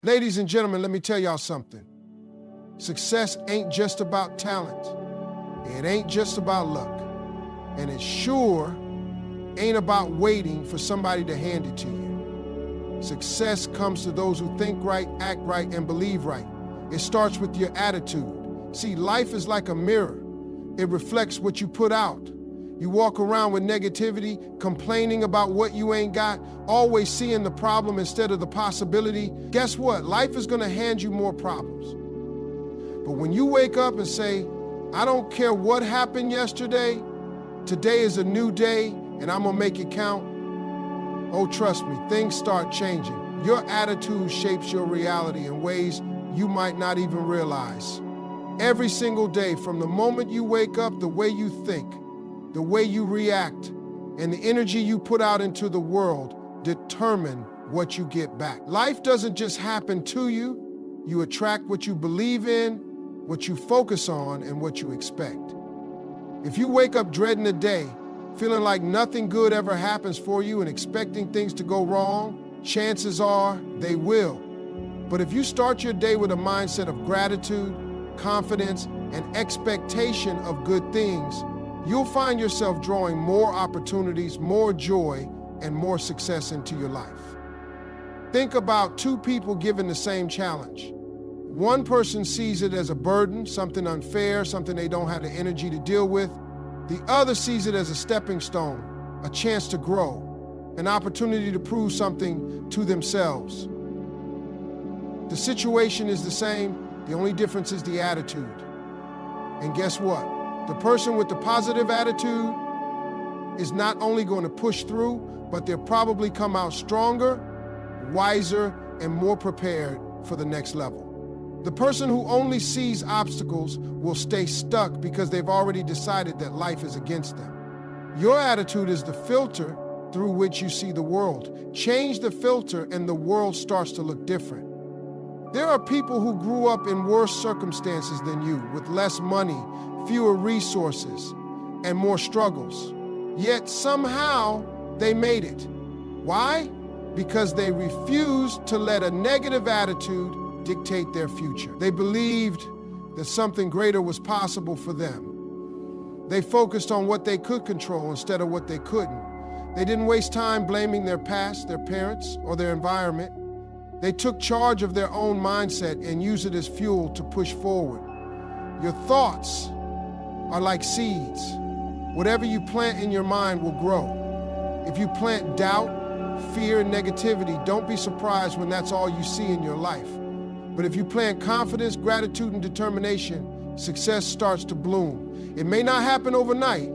Ladies and gentlemen, let me tell y'all something. Success ain't just about talent. It ain't just about luck. And it sure ain't about waiting for somebody to hand it to you. Success comes to those who think right, act right, and believe right. It starts with your attitude. See, life is like a mirror. It reflects what you put out. You walk around with negativity, complaining about what you ain't got, always seeing the problem instead of the possibility. Guess what? Life is gonna hand you more problems. But when you wake up and say, I don't care what happened yesterday, today is a new day and I'm gonna make it count. Oh, trust me, things start changing. Your attitude shapes your reality in ways you might not even realize. Every single day, from the moment you wake up, the way you think, the way you react, and the energy you put out into the world determine what you get back. Life doesn't just happen to you. You attract what you believe in, what you focus on, and what you expect. If you wake up dreading the day, feeling like nothing good ever happens for you and expecting things to go wrong, chances are they will. But if you start your day with a mindset of gratitude, confidence, and expectation of good things, you'll find yourself drawing more opportunities, more joy, and more success into your life. Think about two people given the same challenge. One person sees it as a burden, something unfair, something they don't have the energy to deal with. The other sees it as a stepping stone, a chance to grow, an opportunity to prove something to themselves. The situation is the same, the only difference is the attitude. And guess what? The person with the positive attitude is not only going to push through, but they'll probably come out stronger, wiser, and more prepared for the next level. The person who only sees obstacles will stay stuck because they've already decided that life is against them. Your attitude is the filter through which you see the world. Change the filter and the world starts to look different. There are people who grew up in worse circumstances than you, with less money, fewer resources, and more struggles. Yet somehow they made it. Why? Because they refused to let a negative attitude dictate their future. They believed that something greater was possible for them. They focused on what they could control instead of what they couldn't. They didn't waste time blaming their past, their parents, or their environment. They took charge of their own mindset and used it as fuel to push forward. Your thoughts are like seeds. Whatever you plant in your mind will grow. If you plant doubt, fear, and negativity, don't be surprised when that's all you see in your life. But if you plant confidence, gratitude, and determination, success starts to bloom. It may not happen overnight,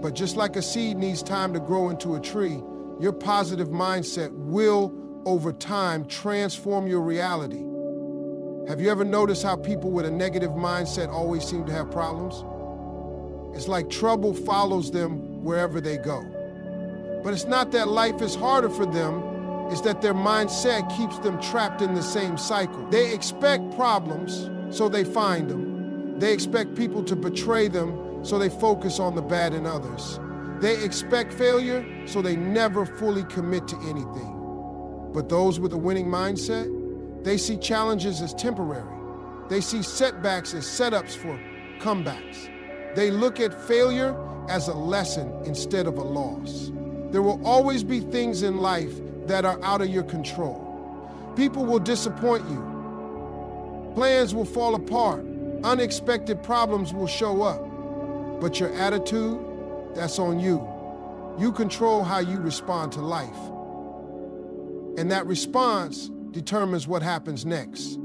but just like a seed needs time to grow into a tree, your positive mindset will, over time, transform your reality. Have you ever noticed how people with a negative mindset always seem to have problems? It's like trouble follows them wherever they go. But it's not that life is harder for them, it's that their mindset keeps them trapped in the same cycle. They expect problems, so they find them. They expect people to betray them, so they focus on the bad in others. They expect failure, so they never fully commit to anything. But those with a winning mindset, they see challenges as temporary. They see setbacks as setups for comebacks. They look at failure as a lesson instead of a loss. There will always be things in life that are out of your control. People will disappoint you. Plans will fall apart. Unexpected problems will show up. But your attitude, that's on you. You control how you respond to life. And that response determines what happens next.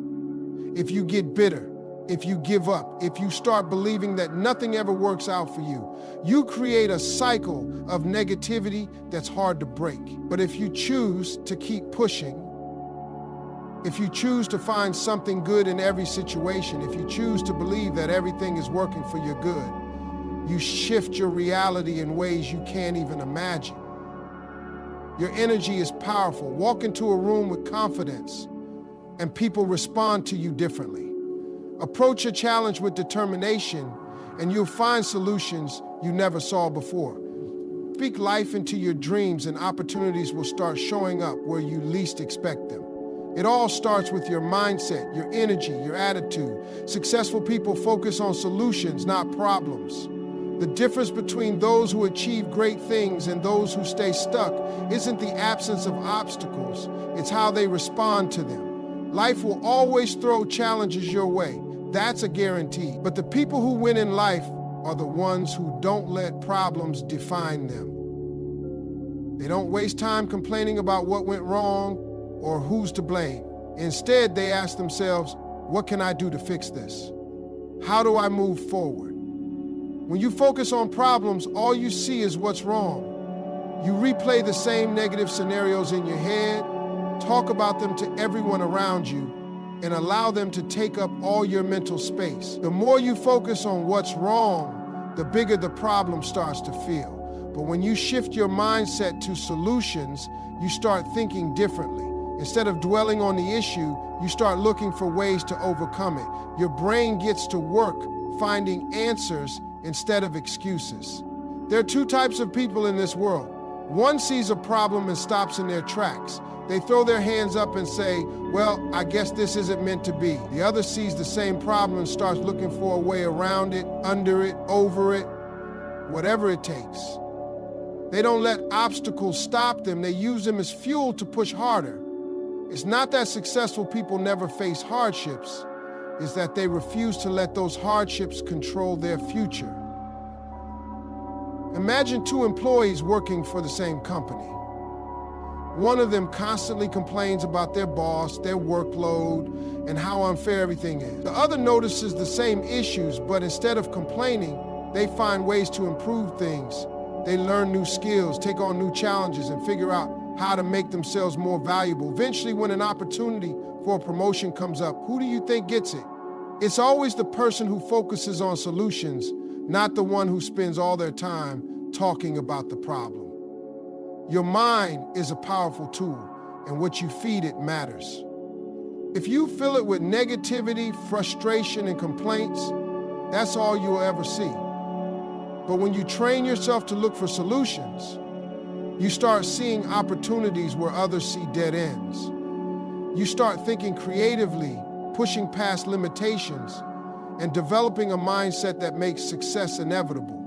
If you get bitter, if you give up, if you start believing that nothing ever works out for you, you create a cycle of negativity that's hard to break. But if you choose to keep pushing, if you choose to find something good in every situation, if you choose to believe that everything is working for your good, you shift your reality in ways you can't even imagine. Your energy is powerful. Walk into a room with confidence, and people respond to you differently. Approach a challenge with determination, and you'll find solutions you never saw before. Speak life into your dreams, and opportunities will start showing up where you least expect them. It all starts with your mindset, your energy, your attitude. Successful people focus on solutions, not problems. The difference between those who achieve great things and those who stay stuck isn't the absence of obstacles, it's how they respond to them. Life will always throw challenges your way. That's a guarantee. But the people who win in life are the ones who don't let problems define them. They don't waste time complaining about what went wrong or who's to blame. Instead, they ask themselves, what can I do to fix this? How do I move forward? When you focus on problems, all you see is what's wrong. You replay the same negative scenarios in your head, talk about them to everyone around you, and allow them to take up all your mental space. The more you focus on what's wrong, the bigger the problem starts to feel. But when you shift your mindset to solutions, you start thinking differently. Instead of dwelling on the issue, you start looking for ways to overcome it. Your brain gets to work finding answers instead of excuses. There are two types of people in this world. One sees a problem and stops in their tracks. They throw their hands up and say, well, I guess this isn't meant to be. The other sees the same problem and starts looking for a way around it, under it, over it, whatever it takes. They don't let obstacles stop them. They use them as fuel to push harder. It's not that successful people never face hardships. It's that they refuse to let those hardships control their future. Imagine two employees working for the same company. One of them constantly complains about their boss, their workload, and how unfair everything is. The other notices the same issues, but instead of complaining, they find ways to improve things. They learn new skills, take on new challenges, and figure out how to make themselves more valuable. Eventually, when an opportunity for a promotion comes up, who do you think gets it? It's always the person who focuses on solutions, not the one who spends all their time talking about the problem. Your mind is a powerful tool, and what you feed it matters. If you fill it with negativity, frustration, and complaints, that's all you'll ever see. But when you train yourself to look for solutions, you start seeing opportunities where others see dead ends. You start thinking creatively, pushing past limitations, and developing a mindset that makes success inevitable.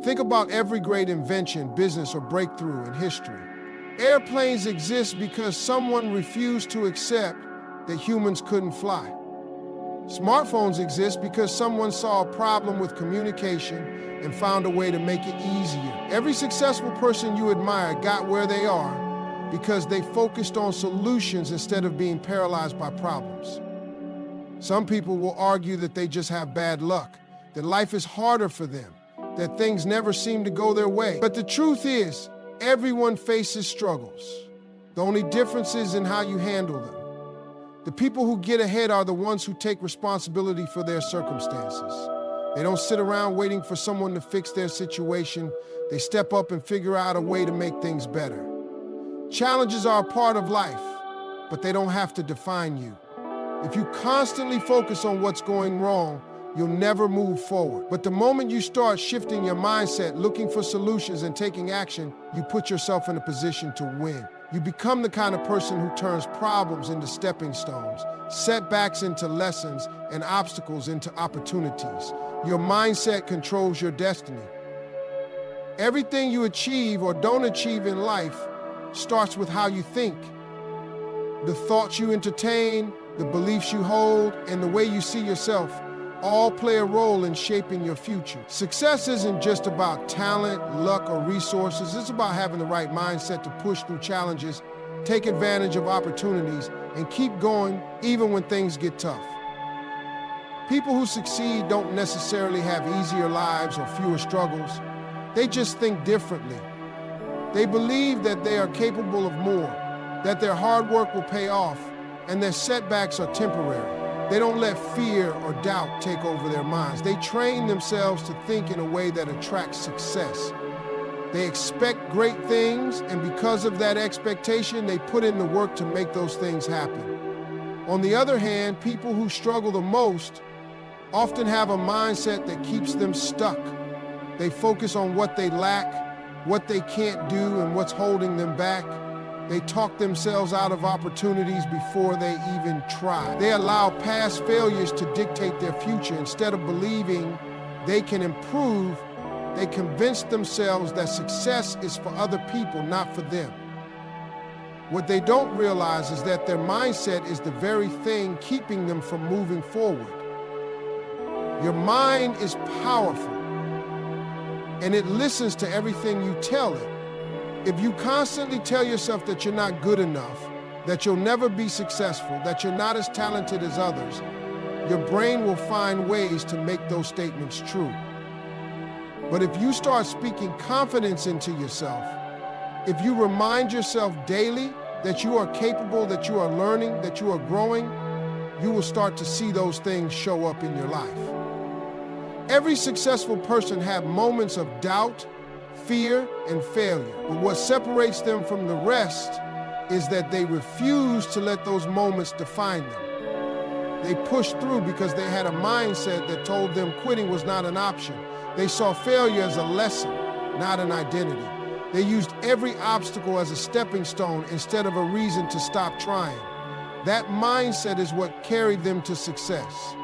Think about every great invention, business, or breakthrough in history. Airplanes exist because someone refused to accept that humans couldn't fly. Smartphones exist because someone saw a problem with communication and found a way to make it easier. Every successful person you admire got where they are because they focused on solutions instead of being paralyzed by problems. Some people will argue that they just have bad luck, that life is harder for them, that things never seem to go their way. But the truth is, everyone faces struggles. The only difference is in how you handle them. The people who get ahead are the ones who take responsibility for their circumstances. They don't sit around waiting for someone to fix their situation. They step up and figure out a way to make things better. Challenges are a part of life, but they don't have to define you. If you constantly focus on what's going wrong, you'll never move forward. But the moment you start shifting your mindset, looking for solutions, and taking action, you put yourself in a position to win. You become the kind of person who turns problems into stepping stones, setbacks into lessons, and obstacles into opportunities. Your mindset controls your destiny. Everything you achieve or don't achieve in life starts with how you think. The thoughts you entertain, the beliefs you hold, and the way you see yourself all play a role in shaping your future. Success isn't just about talent, luck, or resources. It's about having the right mindset to push through challenges, take advantage of opportunities, and keep going even when things get tough. People who succeed don't necessarily have easier lives or fewer struggles. They just think differently. They believe that they are capable of more, that their hard work will pay off, and their setbacks are temporary. They don't let fear or doubt take over their minds. They train themselves to think in a way that attracts success. They expect great things, and because of that expectation, they put in the work to make those things happen. On the other hand, people who struggle the most often have a mindset that keeps them stuck. They focus on what they lack, what they can't do, and what's holding them back. They talk themselves out of opportunities before they even try. They allow past failures to dictate their future. Instead of believing they can improve, they convince themselves that success is for other people, not for them. What they don't realize is that their mindset is the very thing keeping them from moving forward. Your mind is powerful, and it listens to everything you tell it. If you constantly tell yourself that you're not good enough, that you'll never be successful, that you're not as talented as others, your brain will find ways to make those statements true. But if you start speaking confidence into yourself, if you remind yourself daily that you are capable, that you are learning, that you are growing, you will start to see those things show up in your life. Every successful person has moments of doubt, fear, and failure. But what separates them from the rest is that they refuse to let those moments define them. They pushed through because they had a mindset that told them quitting was not an option. They saw failure as a lesson, not an identity. They used every obstacle as a stepping stone instead of a reason to stop trying. That mindset is what carried them to success.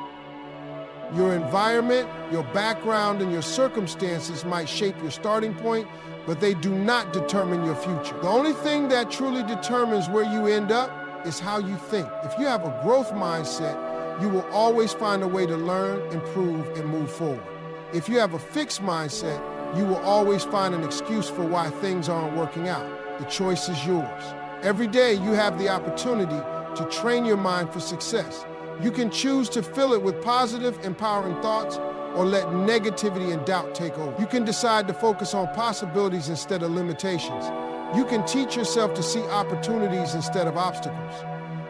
Your environment, your background, and your circumstances might shape your starting point, but they do not determine your future. The only thing that truly determines where you end up is how you think. If you have a growth mindset, you will always find a way to learn, improve, and move forward. If you have a fixed mindset, you will always find an excuse for why things aren't working out. The choice is yours. Every day you have the opportunity to train your mind for success. You can choose to fill it with positive, empowering thoughts or let negativity and doubt take over. You can decide to focus on possibilities instead of limitations. You can teach yourself to see opportunities instead of obstacles.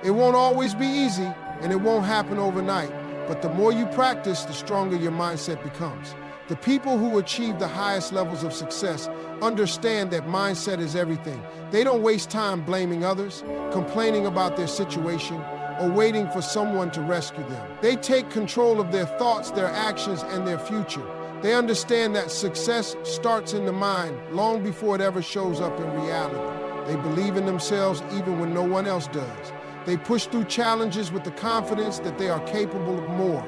It won't always be easy, and it won't happen overnight, but the more you practice, the stronger your mindset becomes. The people who achieve the highest levels of success understand that mindset is everything. They don't waste time blaming others, complaining about their situation, or waiting for someone to rescue them. They take control of their thoughts, their actions, and their future. They understand that success starts in the mind long before it ever shows up in reality. They believe in themselves even when no one else does. They push through challenges with the confidence that they are capable of more.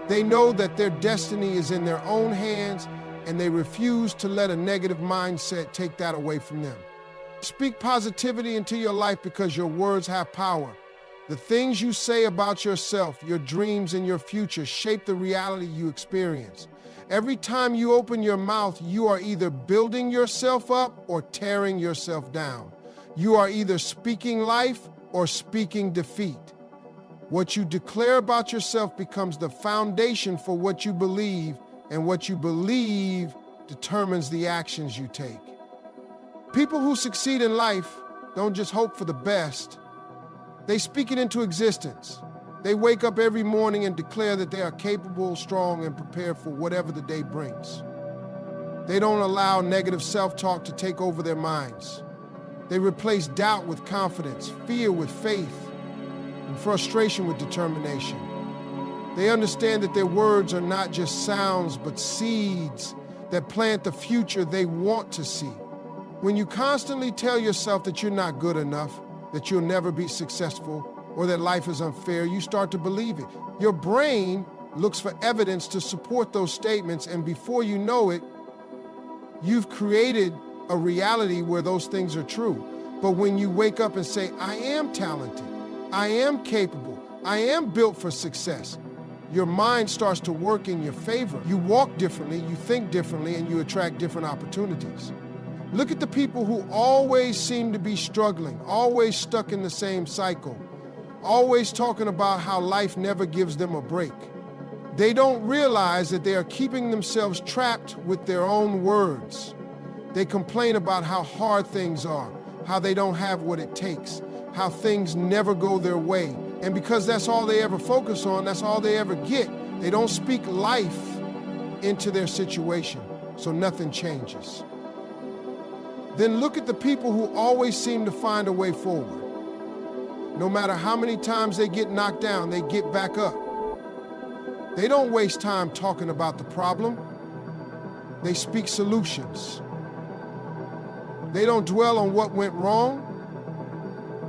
They know that their destiny is in their own hands, and they refuse to let a negative mindset take that away from them. Speak positivity into your life because your words have power. The things you say about yourself, your dreams, and your future shape the reality you experience. Every time you open your mouth, you are either building yourself up or tearing yourself down. You are either speaking life or speaking defeat. What you declare about yourself becomes the foundation for what you believe, and what you believe determines the actions you take. People who succeed in life don't just hope for the best. They speak it into existence. They wake up every morning and declare that they are capable, strong, and prepared for whatever the day brings. They don't allow negative self-talk to take over their minds. They replace doubt with confidence, fear with faith, and frustration with determination. They understand that their words are not just sounds, but seeds that plant the future they want to see. When you constantly tell yourself that you're not good enough, that you'll never be successful, or that life is unfair, you start to believe it. Your brain looks for evidence to support those statements, and before you know it, you've created a reality where those things are true. But when you wake up and say, I am talented, I am capable, I am built for success, your mind starts to work in your favor. You walk differently, you think differently, and you attract different opportunities. Look at the people who always seem to be struggling, always stuck in the same cycle, always talking about how life never gives them a break. They don't realize that they are keeping themselves trapped with their own words. They complain about how hard things are, how they don't have what it takes, how things never go their way. And because that's all they ever focus on, that's all they ever get, they don't speak life into their situation, so nothing changes. Then look at the people who always seem to find a way forward. No matter how many times they get knocked down, they get back up. They don't waste time talking about the problem. They speak solutions. They don't dwell on what went wrong.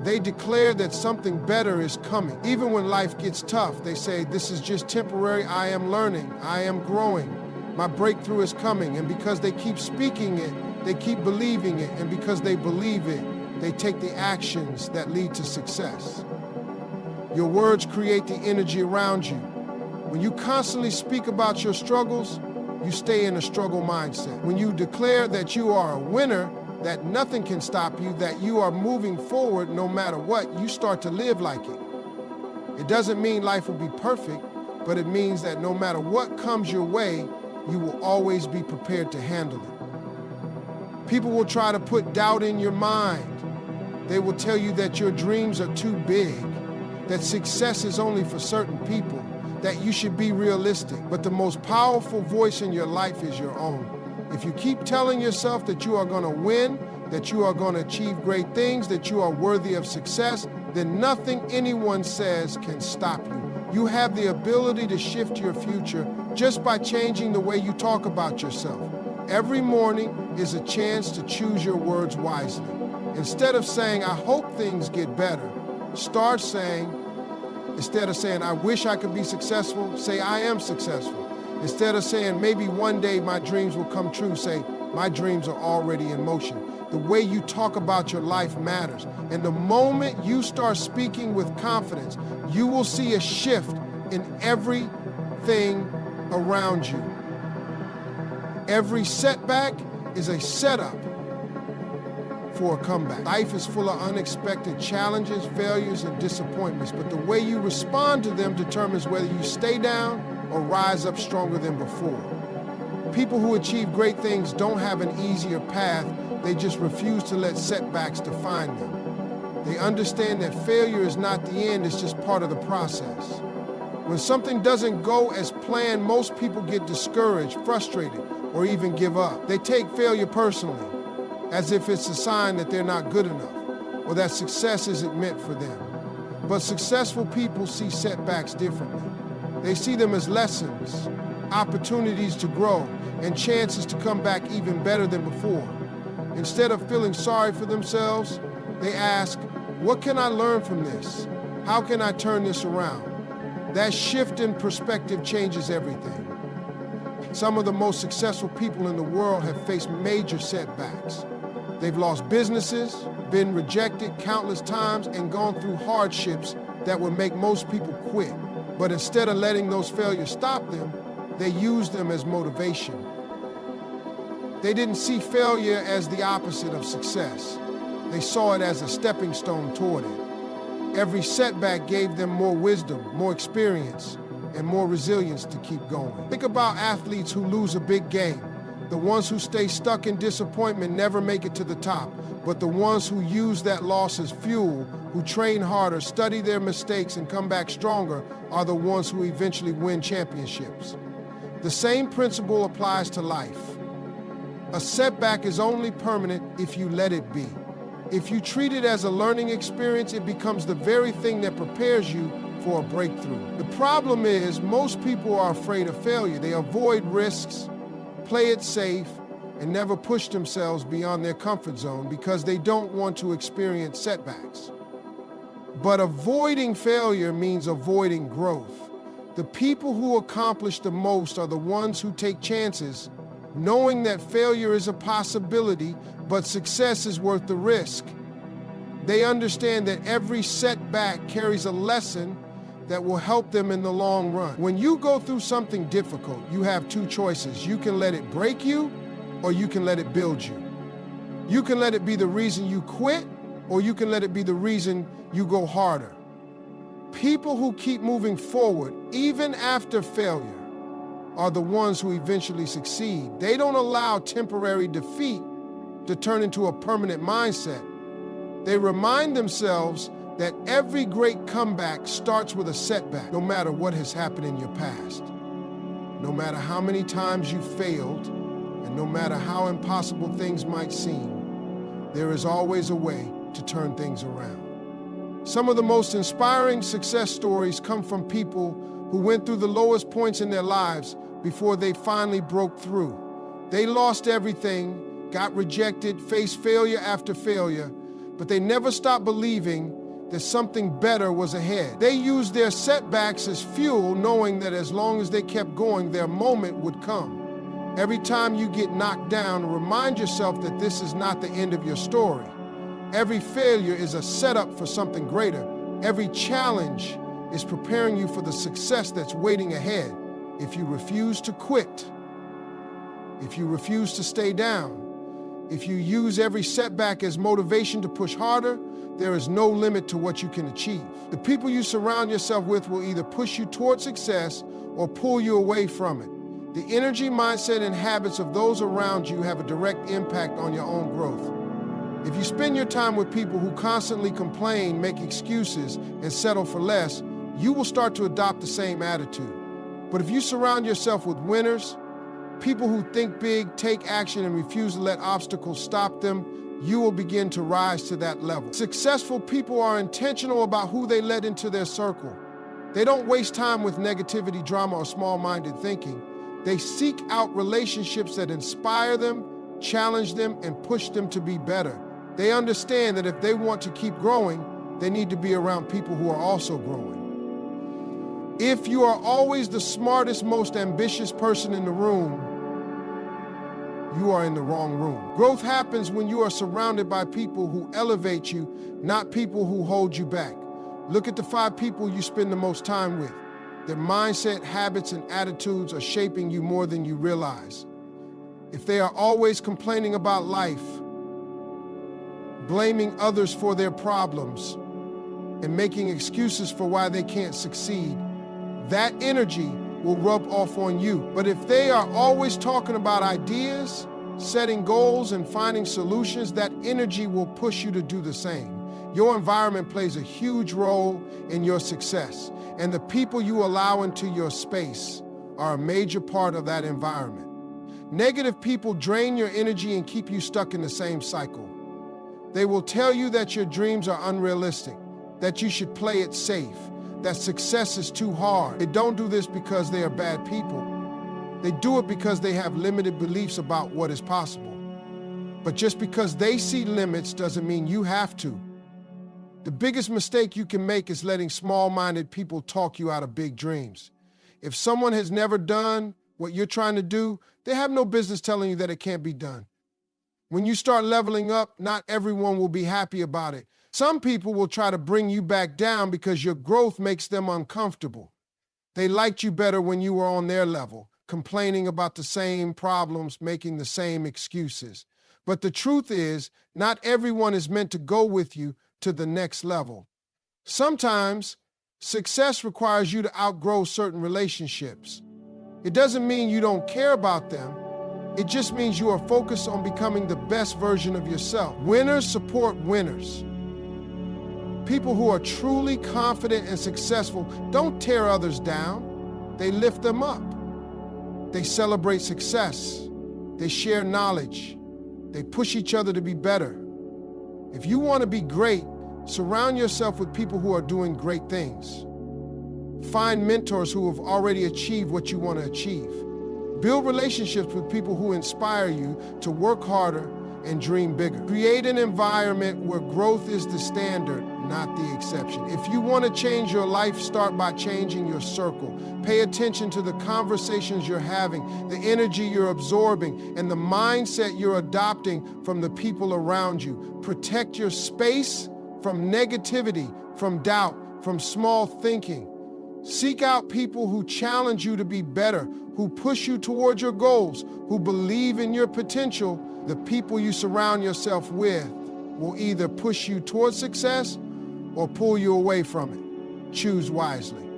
They declare that something better is coming. Even when life gets tough, they say, this is just temporary, I am learning, I am growing, my breakthrough is coming. And because they keep speaking it, they keep believing it, and because they believe it, they take the actions that lead to success. Your words create the energy around you. When you constantly speak about your struggles, you stay in a struggle mindset. When you declare that you are a winner, that nothing can stop you, that you are moving forward no matter what, you start to live like it. It doesn't mean life will be perfect, but it means that no matter what comes your way, you will always be prepared to handle it. People will try to put doubt in your mind. They will tell you that your dreams are too big, that success is only for certain people, that you should be realistic. But the most powerful voice in your life is your own. If you keep telling yourself that you are going to win, that you are going to achieve great things, that you are worthy of success, then nothing anyone says can stop you. You have the ability to shift your future just by changing the way you talk about yourself. Every morning is a chance to choose your words wisely. Instead of saying, I hope things get better, start saying, instead of saying, I wish I could be successful, say, I am successful. Instead of saying, maybe one day my dreams will come true, say, my dreams are already in motion. The way you talk about your life matters. And the moment you start speaking with confidence, you will see a shift in everything around you. Every setback is a setup for a comeback. Life is full of unexpected challenges, failures, and disappointments, but the way you respond to them determines whether you stay down or rise up stronger than before. People who achieve great things don't have an easier path, they just refuse to let setbacks define them. They understand that failure is not the end, it's just part of the process. When something doesn't go as planned, most people get discouraged, frustrated, or even give up. They take failure personally, as if it's a sign that they're not good enough, or that success isn't meant for them. But successful people see setbacks differently. They see them as lessons, opportunities to grow, and chances to come back even better than before. Instead of feeling sorry for themselves, they ask, what can I learn from this? How can I turn this around? That shift in perspective changes everything. Some of the most successful people in the world have faced major setbacks. They've lost businesses, been rejected countless times, and gone through hardships that would make most people quit. But instead of letting those failures stop them, they used them as motivation. They didn't see failure as the opposite of success. They saw it as a stepping stone toward it. Every setback gave them more wisdom, more experience, and more resilience to keep going. Think about athletes who lose a big game. The ones who stay stuck in disappointment never make it to the top, but the ones who use that loss as fuel, who train harder, study their mistakes, and come back stronger are the ones who eventually win championships. The same principle applies to life. A setback is only permanent if you let it be. If you treat it as a learning experience, it becomes the very thing that prepares you for a breakthrough. The problem is, most people are afraid of failure. They avoid risks, play it safe, and never push themselves beyond their comfort zone because they don't want to experience setbacks. But avoiding failure means avoiding growth. The people who accomplish the most are the ones who take chances, knowing that failure is a possibility, but success is worth the risk. They understand that every setback carries a lesson that will help them in the long run. When you go through something difficult, you have two choices. You can let it break you, or you can let it build you. You can let it be the reason you quit, or you can let it be the reason you go harder. People who keep moving forward, even after failure, are the ones who eventually succeed. They don't allow temporary defeat to turn into a permanent mindset. They remind themselves that every great comeback starts with a setback, no matter what has happened in your past. No matter how many times you failed, and no matter how impossible things might seem, there is always a way to turn things around. Some of the most inspiring success stories come from people who went through the lowest points in their lives before they finally broke through. They lost everything, got rejected, faced failure after failure, but they never stopped believing that something better was ahead. They used their setbacks as fuel, knowing that as long as they kept going, their moment would come. Every time you get knocked down, remind yourself that this is not the end of your story. Every failure is a setup for something greater. Every challenge is preparing you for the success that's waiting ahead. If you refuse to quit, if you refuse to stay down, if you use every setback as motivation to push harder, there is no limit to what you can achieve. The people you surround yourself with will either push you toward success or pull you away from it. The energy, mindset, and habits of those around you have a direct impact on your own growth. If you spend your time with people who constantly complain, make excuses, and settle for less, you will start to adopt the same attitude. But if you surround yourself with winners, people who think big, take action, and refuse to let obstacles stop them, you will begin to rise to that level. Successful people are intentional about who they let into their circle. They don't waste time with negativity, drama, or small-minded thinking. They seek out relationships that inspire them, challenge them, and push them to be better. They understand that if they want to keep growing, they need to be around people who are also growing. If you are always the smartest, most ambitious person in the room, you are in the wrong room. Growth happens when you are surrounded by people who elevate you, not people who hold you back. Look at the 5 people you spend the most time with. Their mindset, habits, and attitudes are shaping you more than you realize. If they are always complaining about life, blaming others for their problems, and making excuses for why they can't succeed, that energy will rub off on you. But if they are always talking about ideas, setting goals, and finding solutions, that energy will push you to do the same. Your environment plays a huge role in your success, and the people you allow into your space are a major part of that environment. Negative people drain your energy and keep you stuck in the same cycle. They will tell you that your dreams are unrealistic, that you should play it safe, that success is too hard. They don't do this because they are bad people. They do it because they have limited beliefs about what is possible. But just because they see limits doesn't mean you have to. The biggest mistake you can make is letting small-minded people talk you out of big dreams. If someone has never done what you're trying to do, they have no business telling you that it can't be done. When you start leveling up, not everyone will be happy about it. Some people will try to bring you back down because your growth makes them uncomfortable. They liked you better when you were on their level, complaining about the same problems, making the same excuses. But the truth is, not everyone is meant to go with you to the next level. Sometimes, success requires you to outgrow certain relationships. It doesn't mean you don't care about them. It just means you are focused on becoming the best version of yourself. Winners support winners. People who are truly confident and successful don't tear others down. They lift them up. They celebrate success. They share knowledge. They push each other to be better. If you want to be great, surround yourself with people who are doing great things. Find mentors who have already achieved what you want to achieve. Build relationships with people who inspire you to work harder and dream bigger. Create an environment where growth is the standard, not the exception. If you want to change your life, start by changing your circle. Pay attention to the conversations you're having, the energy you're absorbing, and the mindset you're adopting from the people around you. Protect your space from negativity, from doubt, from small thinking. Seek out people who challenge you to be better, who push you towards your goals, who believe in your potential. The people you surround yourself with will either push you towards success or pull you away from it. Choose wisely.